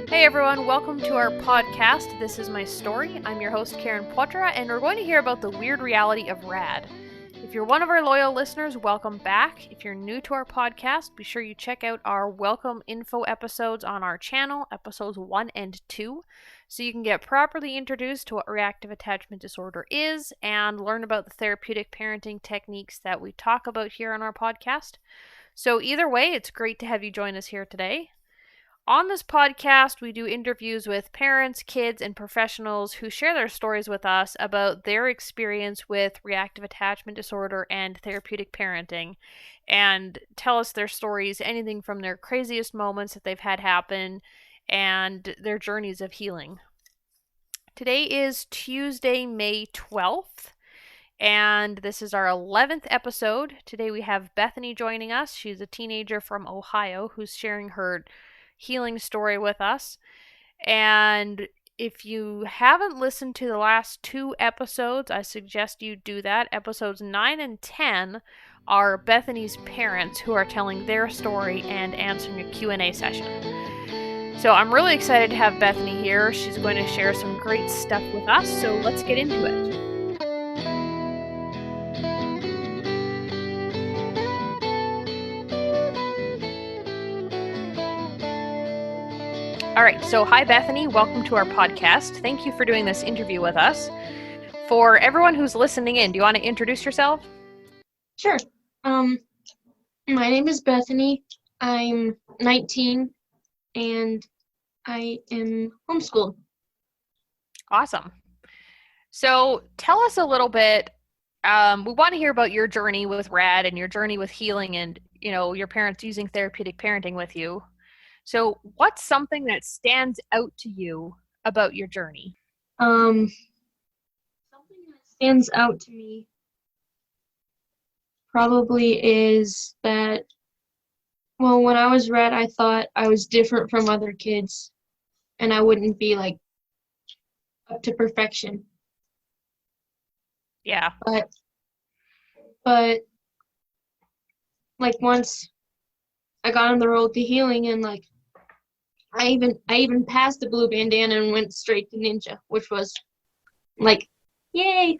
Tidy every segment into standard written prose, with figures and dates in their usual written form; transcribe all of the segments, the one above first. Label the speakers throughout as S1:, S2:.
S1: Hey everyone, welcome to our podcast. This is my story. I'm your host, Karen Poitras, and we're going to hear about the weird reality of RAD. If you're one of our loyal listeners, welcome back. If you're new to our podcast, be sure you check out our welcome info episodes on our channel, episodes 1 and 2, so you can get properly introduced to what reactive attachment disorder is and learn about the therapeutic parenting techniques that we talk about here on our podcast. So either way, it's great to have you join us here today. On this podcast, we do interviews with parents, kids, and professionals who share their stories with us about their experience with reactive attachment disorder and therapeutic parenting, and tell us their stories, anything from their craziest moments that they've had happen and their journeys of healing. Today is Tuesday, May 12th. And this is our 11th episode. Today we have Bethany joining us. She's a teenager from Ohio who's sharing her healing story with us. And if you haven't listened to the last 2 episodes, I suggest you do that. Episodes 9 and 10 are Bethany's parents who are telling their story and answering a Q&A session. So I'm really excited to have Bethany here. She's going to share some great stuff with us, so let's get into it. All right, so hi Bethany, welcome to our podcast. Thank you for doing this interview with us. For everyone who's listening in, do you want to introduce yourself?
S2: Sure. My name is Bethany. I'm 19 and I am homeschooled.
S1: Awesome. So tell us a little bit, we want to hear about your journey with RAD and your journey with healing and, your parents using therapeutic parenting with you. So what's something that stands out to you about your journey?
S2: Something that stands out to me probably is that, when I was RAD, I thought I was different from other kids and I wouldn't be up to perfection.
S1: Yeah.
S2: But once I got on the road to healing and I even passed the blue bandana and went straight to ninja, which was yay.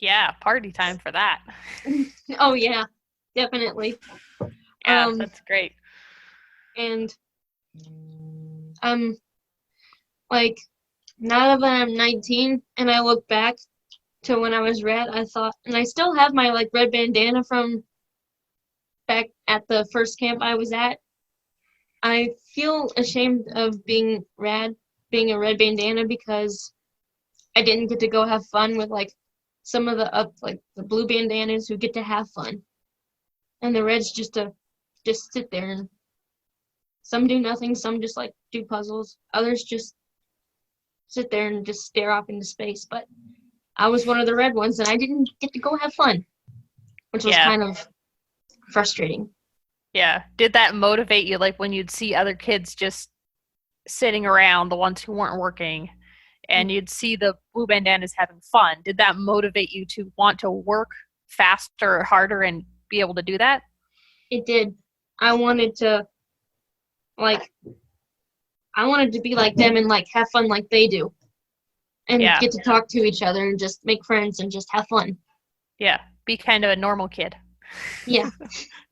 S1: Yeah, party time for that.
S2: Oh yeah, definitely.
S1: Yeah, that's great.
S2: And now that I'm 19 and I look back to when I was RAD, I thought, and I still have my red bandana from back at the first camp I was at. I feel ashamed of being a red bandana, because I didn't get to go have fun with some of the the blue bandanas who get to have fun, and the reds just sit there, and some do nothing, some just do puzzles, others just sit there and just stare off into space. But I was one of the red ones and I didn't get to go have fun, which was kind of frustrating.
S1: Yeah. Did that motivate you, when you'd see other kids just sitting around, the ones who weren't working, and you'd see the blue bandanas having fun? Did that motivate you to want to work faster, harder, and be able to do that?
S2: It did. I wanted to be like them and have fun like they do, and get to talk to each other and just make friends and just have fun.
S1: Yeah. Be kind of a normal kid.
S2: Yeah.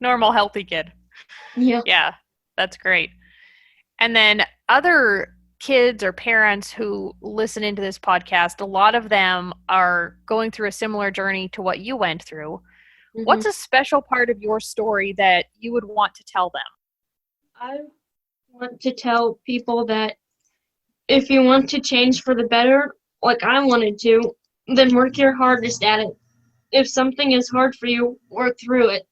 S1: Normal, healthy kid.
S2: Yeah.
S1: Yeah. That's great. And then other kids or parents who listen into this podcast, a lot of them are going through a similar journey to what you went through. Mm-hmm. What's a special part of your story that you would want to tell them?
S2: I want to tell people that if you want to change for the better, like I wanted to, then work your hardest at it. If something is hard for you, work through it.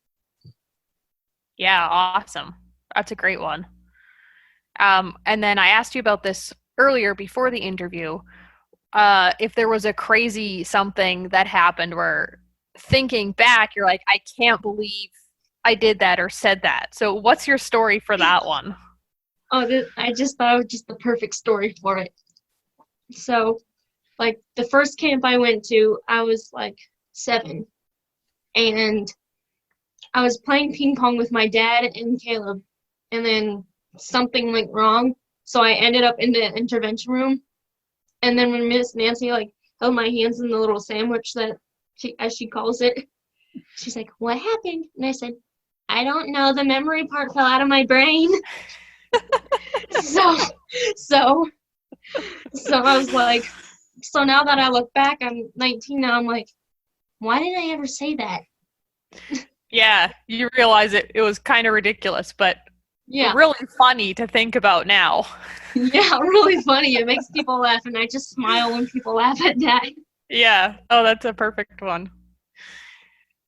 S1: Yeah, awesome. That's a great one. And then I asked you about this earlier before the interview, if there was a crazy something that happened where, thinking back, you're like, I can't believe I did that or said that. So what's your story for that one?
S2: I just thought it was just the perfect story for it. So, the first camp I went to, I was 7, and I was playing ping pong with my dad and Caleb, and then something went wrong, So I ended up in the intervention room. And then when Miss Nancy like held my hands in the little sandwich that as she calls it, she's like, "What happened?" And I said, "I don't know. The memory part fell out of my brain." so, so, so I was like, so now that I look back, I'm 19 now. I'm like, why did I ever say that?
S1: Yeah, you realize it was kind of ridiculous, but
S2: Yeah,
S1: really funny to think about now.
S2: yeah, really funny. It makes people laugh, and I just smile when people laugh at that.
S1: Yeah. Oh, that's a perfect one.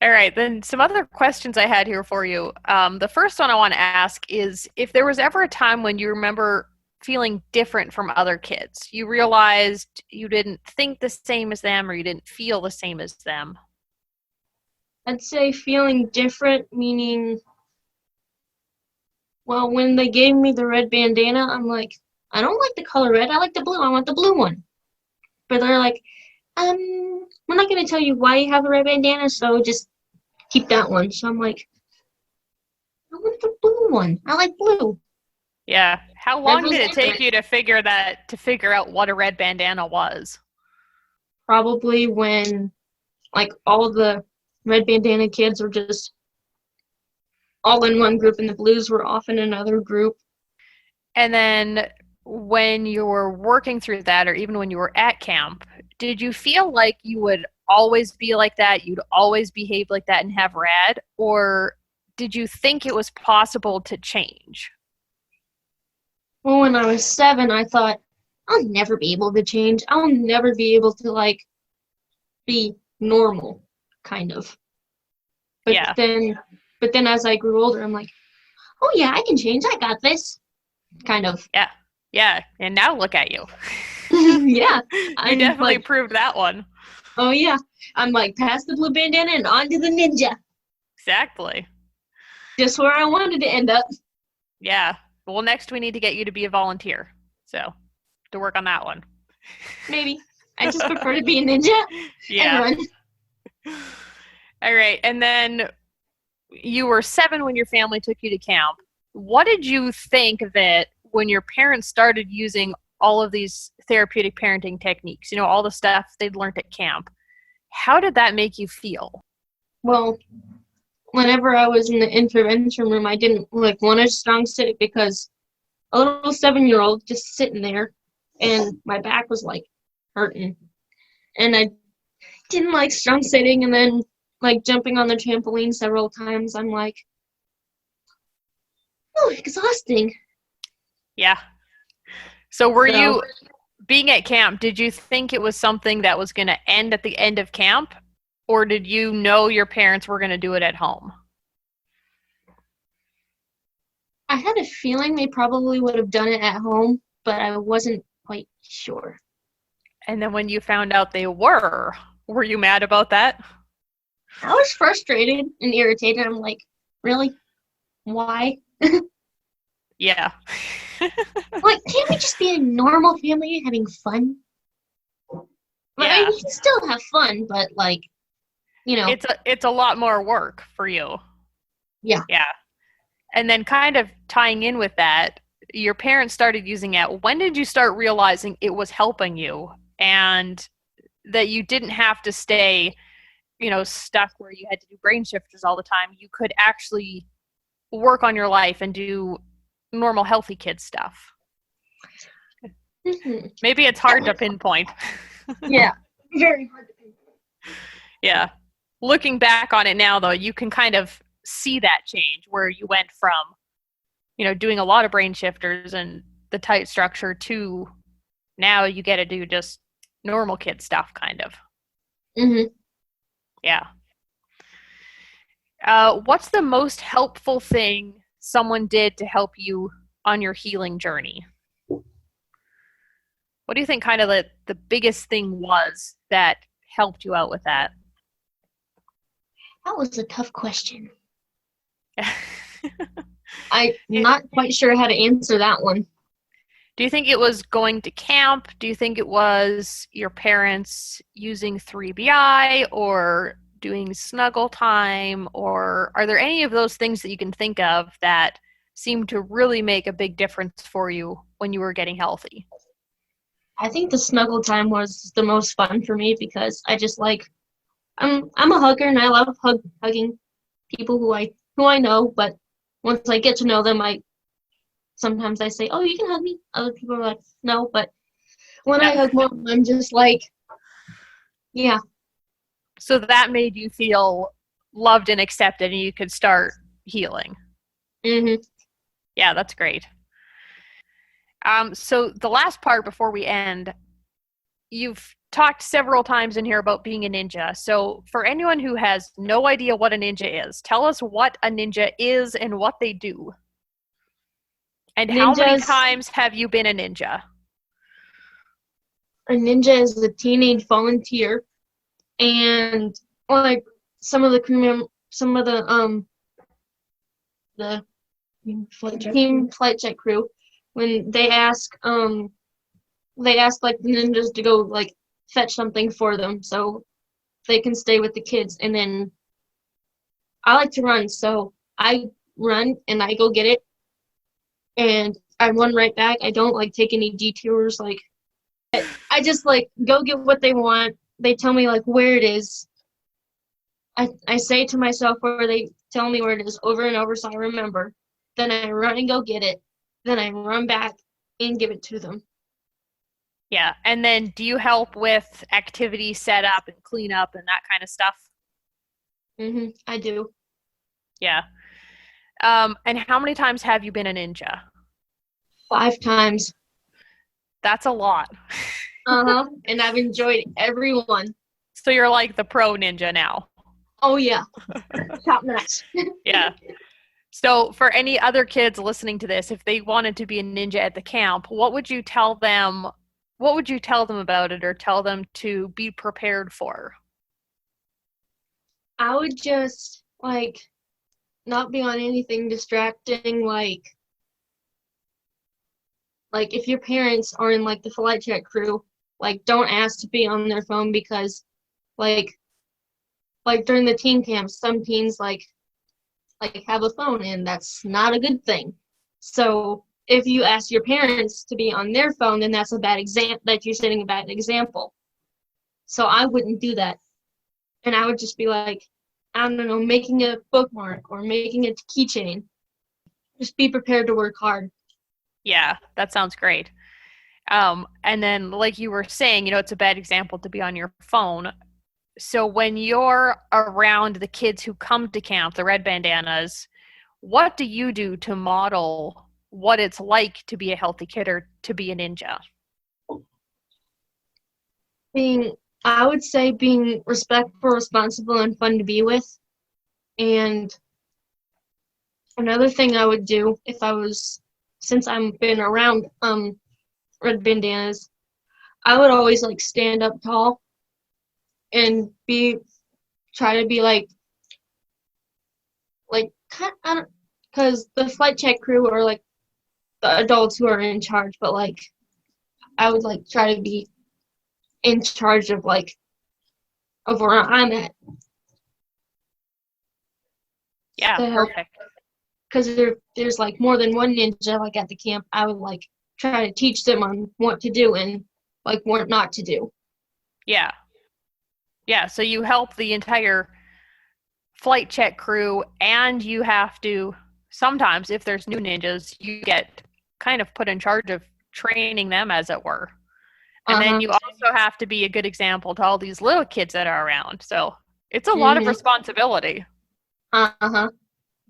S1: All right, then some other questions I had here for you. The first one I want to ask is if there was ever a time when you remember feeling different from other kids, you realized you didn't think the same as them or you didn't feel the same as them.
S2: I'd say feeling different, meaning, well, when they gave me the red bandana, I'm like, I don't like the color red. I like the blue. I want the blue one. But they're like, we're not going to tell you why you have the red bandana, so just keep that one. So I'm like, I want the blue one. I like blue.
S1: Yeah. How
S2: Red
S1: long
S2: was
S1: did it take
S2: different.
S1: you to figure out what a red bandana was?
S2: Probably when, like, all the red bandana kids were just all in one group, and the blues were off in another group.
S1: And then when you were working through that, or even when you were at camp, did you feel like you would always be like that? You'd always behave like that and have rad? Or did you think it was possible to change?
S2: Well, when I was 7, I thought, I'll never be able to change. I'll never be able to, like, be normal, kind of. But
S1: Yeah.
S2: then, but then as I grew older, I'm like, oh yeah, I can change. I got this, kind of.
S1: Yeah. Yeah. And now look at you.
S2: Yeah,
S1: You
S2: I'm
S1: definitely
S2: like,
S1: proved that one.
S2: oh yeah, I'm like past the blue bandana and on to the ninja.
S1: Exactly.
S2: Just where I wanted to end up.
S1: Yeah. Well, next we need to get you to be a volunteer. So, to work on that one.
S2: Maybe. I just prefer to be a ninja and
S1: Yeah.
S2: run.
S1: All right. And then you were 7 when your family took you to camp. What did you think of it when your parents started using all of these therapeutic parenting techniques? You know, all the stuff they'd learned at camp. How did that make you feel?
S2: Well, whenever I was in the intervention room, I didn't like want to strong sit because a little 7-year-old just sitting there, and my back was like hurting, and I didn't like strong sitting, and then like jumping on the trampoline several times. I'm like, oh, exhausting.
S1: Yeah. So were
S2: So
S1: you, being at camp, did you think it was something that was going to end at the end of camp? Or did you know your parents were going to do it at home?
S2: I had a feeling they probably would have done it at home, but I wasn't quite sure.
S1: And then when you found out they were you mad about that?
S2: I was frustrated and irritated. I'm like, really? Why?
S1: Yeah.
S2: Like, can't we just be a normal family having fun? Like, I
S1: Yeah.
S2: mean, you can still have fun, but like, you know,
S1: It's a lot more work for you.
S2: yeah.
S1: Yeah. And then kind of tying in with that, your parents started using it. When did you start realizing it was helping you and that you didn't have to stay, you know, stuck where you had to do brain shifters all the time? You could actually work on your life and do normal healthy kid stuff.
S2: Mm-hmm.
S1: Maybe it's hard to pinpoint.
S2: Yeah, very hard to pinpoint.
S1: Yeah. Looking back on it now, though, you can kind of see that change where you went from, you know, doing a lot of brain shifters and the tight structure to now you get to do just normal kid stuff, kind of.
S2: Mm-hmm.
S1: Yeah. What's the most helpful thing someone did to help you on your healing journey? What do you think kind of the biggest thing was that helped you out with that?
S2: That was a tough question. I'm not quite sure how to answer that one.
S1: Do you think it was going to camp? Do you think it was your parents using 3BI or doing snuggle time? Or are there any of those things that you can think of that seemed to really make a big difference for you when you were getting healthy?
S2: I think the snuggle time was the most fun for me because I just I'm a hugger and I love hugging people who I know, but once I get to know them, I sometimes I say, "Oh, you can hug me." Other people are like, "No," but when I
S1: Yeah.
S2: hug Mom, I'm just like, "Yeah."
S1: So that made you feel loved and accepted, and you could start healing.
S2: Mhm.
S1: Yeah, that's great. So the last part before we end, you've talked several times in here about being a ninja. So for anyone who has no idea what a ninja is, tell us what a ninja is and what they do. And how many
S2: Ninjas.
S1: times have you been a ninja?
S2: A ninja is a teenage volunteer, and like some of the team flight check crew, when they ask like the ninjas to go like fetch something for them so they can stay with the kids, and then I like to run, so I run and I go get it and I run right back. I don't like take any detours. Like I just like go get what they want. They tell me like where it is. I say to myself where they tell me where it is over and over so I remember. Then I run and go get it. Then I run back and give it to them.
S1: Yeah. And then do you help with activity setup and cleanup and that kind of stuff?
S2: I do.
S1: Yeah. And how many times have you been a ninja?
S2: 5 times.
S1: That's a lot.
S2: And I've enjoyed every one.
S1: So you're like the pro ninja now.
S2: Oh yeah. Top notch.
S1: Yeah. So for any other kids listening to this, if they wanted to be a ninja at the camp, what would you tell them? What would you tell them about it or tell them to be prepared for?
S2: I would just like not be on anything distracting, like if your parents are in like the flight check crew, like don't ask to be on their phone because like during the teen camps some teens like have a phone and that's not a good thing. So if you ask your parents to be on their phone, then that's a bad example, that you're setting a bad example. So I wouldn't do that. And I would just be like, I don't know, making a bookmark or making a keychain. Just be prepared to work hard.
S1: Yeah, that sounds great. And then, like you were saying, it's a bad example to be on your phone. So when you're around the kids who come to camp, the red bandanas, what do you do to model what it's like to be a healthy kid or to be a ninja?
S2: I would say being respectful, responsible, and fun to be with. And another thing I would do since I've been around red bandanas, I would always like stand up tall and try to be like because the flight check crew are like the adults who are in charge, but like I would like try to be in charge of where I'm at.
S1: Yeah, perfect.
S2: Because there's like more than one ninja like at the camp. I would like try to teach them on what to do and like what not to do.
S1: Yeah. Yeah, so you help the entire flight check crew, and you have to sometimes, if there's new ninjas, you get kind of put in charge of training them, as it were. And then you also have to be a good example to all these little kids that are around. So it's a lot of responsibility.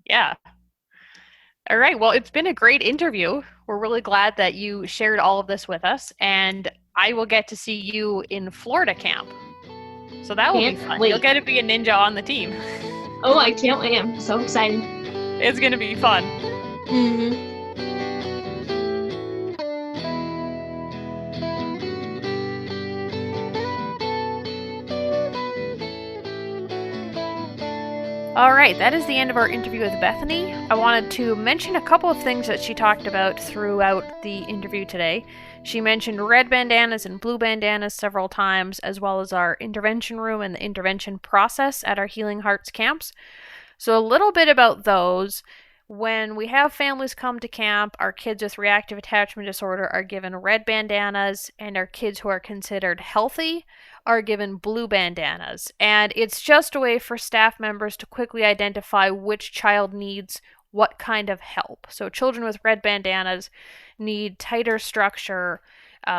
S1: Yeah. All right. Well, it's been a great interview. We're really glad that you shared all of this with us. And I will get to see you in Florida camp. So that will be fun. You'll get to be a ninja on the team.
S2: Oh, I can't wait. I'm so excited.
S1: It's going to be fun. All right, that is the end of our interview with Bethany. I wanted to mention a couple of things that she talked about throughout the interview today. She mentioned red bandanas and blue bandanas several times, as well as our intervention room and the intervention process at our Healing Hearts camps. So a little bit about those. When we have families come to camp, our kids with reactive attachment disorder are given red bandanas, and our kids who are considered healthy are given blue bandanas. And it's just a way for staff members to quickly identify which child needs what kind of help. So children with red bandanas need tighter structure,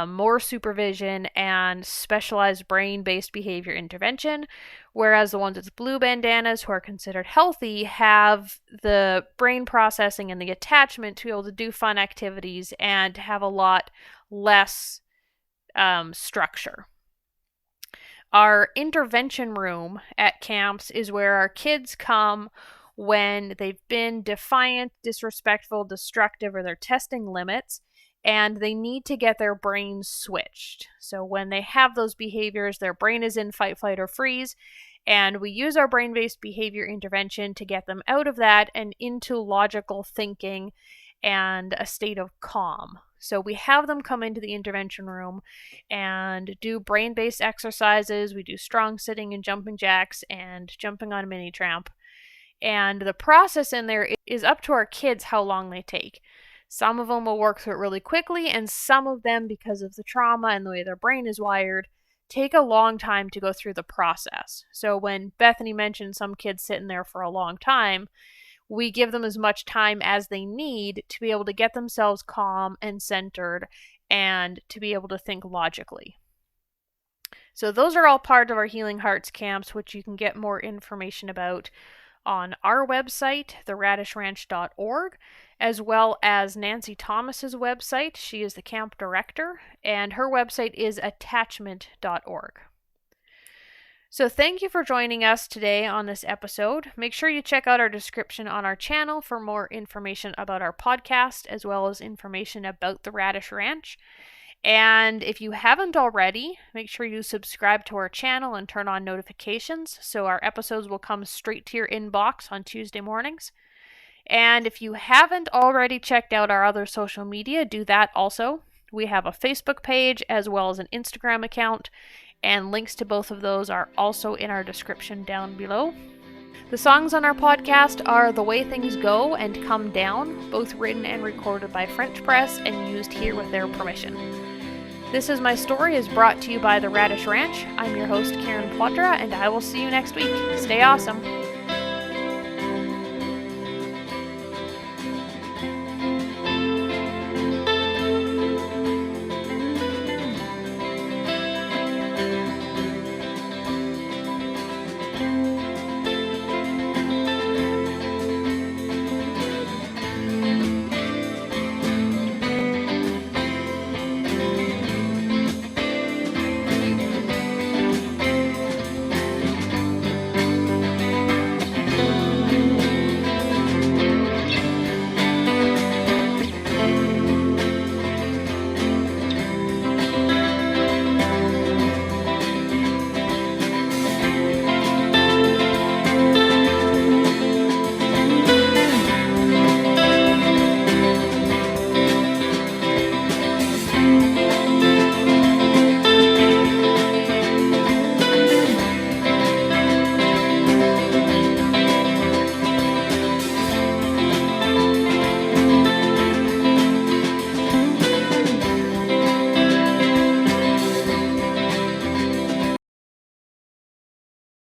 S1: more supervision, and specialized brain-based behavior intervention, whereas the ones with blue bandanas who are considered healthy have the brain processing and the attachment to be able to do fun activities and have a lot less structure. Our intervention room at camps is where our kids come when they've been defiant, disrespectful, destructive, or they're testing limits, and they need to get their brains switched. So when they have those behaviors, their brain is in fight, flight, or freeze, and we use our brain-based behavior intervention to get them out of that and into logical thinking and a state of calm. So we have them come into the intervention room and do brain-based exercises. We do strong sitting and jumping jacks and jumping on a mini tramp. And the process in there is up to our kids how long they take. Some of them will work through it really quickly, and some of them, because of the trauma and the way their brain is wired, take a long time to go through the process. So when Bethany mentioned some kids sitting there for a long time, we give them as much time as they need to be able to get themselves calm and centered and to be able to think logically. So those are all part of our Healing Hearts camps, which you can get more information about on our website, theradish.org, as well as Nancy Thomas's website. She is the camp director, and her website is attachment.org. So thank you for joining us today on this episode. Make sure you check out our description on our channel for more information about our podcast, as well as information about the RADish Ranch. And if you haven't already, make sure you subscribe to our channel and turn on notifications so our episodes will come straight to your inbox on Tuesday mornings. And if you haven't already checked out our other social media, do that also. We have a Facebook page as well as an Instagram account, and links to both of those are also in our description down below. The songs on our podcast are The Way Things Go and Come Down, both written and recorded by French Press and used here with their permission. This Is My Story is brought to you by the RADish Ranch. I'm your host, Karen Poitras, and I will see you next week. Stay awesome.